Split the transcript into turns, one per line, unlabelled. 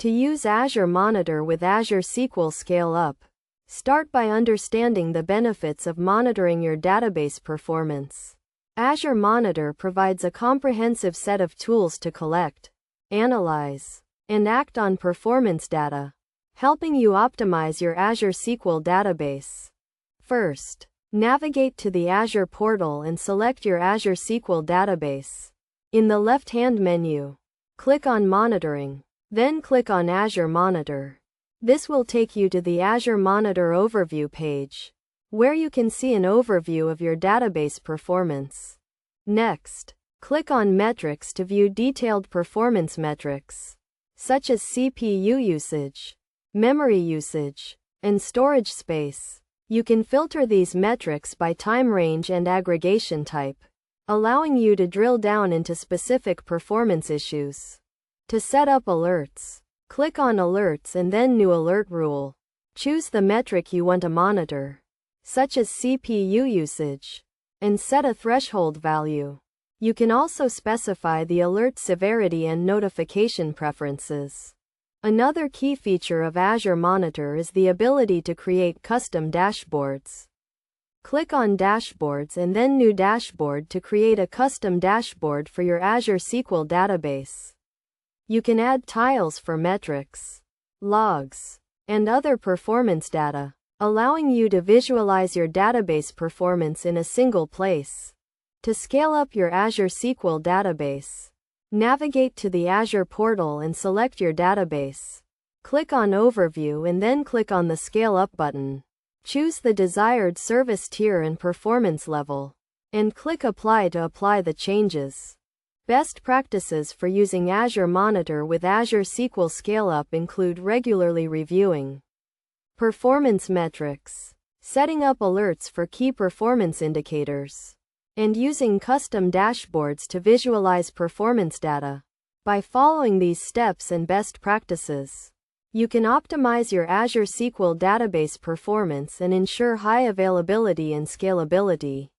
To use Azure Monitor with Azure SQL Scale Up, start by understanding the benefits of monitoring your database performance. Azure Monitor provides a comprehensive set of tools to collect, analyze, and act on performance data, helping you optimize your Azure SQL database. First, navigate to the Azure portal and select your Azure SQL database. In the left-hand menu, click on Monitoring, then click on Azure Monitor. This will take you to the Azure Monitor Overview page, where you can see an overview of your database performance. Next, click on Metrics to view detailed performance metrics, such as CPU usage, memory usage, and storage space. You can filter these metrics by time range and aggregation type, allowing you to drill down into specific performance issues. To set up alerts, click on Alerts and then New Alert Rule. Choose the metric you want to monitor, such as CPU usage, and set a threshold value. You can also specify the alert severity and notification preferences. Another key feature of Azure Monitor is the ability to create custom dashboards. Click on Dashboards and then New Dashboard to create a custom dashboard for your Azure SQL database. You can add tiles for metrics, logs, and other performance data, allowing you to visualize your database performance in a single place. To scale up your Azure SQL database, navigate to the Azure portal and select your database. Click on Overview and then click on the Scale Up button. Choose the desired service tier and performance level, and click Apply to apply the changes. Best practices for using Azure Monitor with Azure SQL Scale Up include regularly reviewing performance metrics, setting up alerts for key performance indicators, and using custom dashboards to visualize performance data. By following these steps and best practices, you can optimize your Azure SQL database performance and ensure high availability and scalability.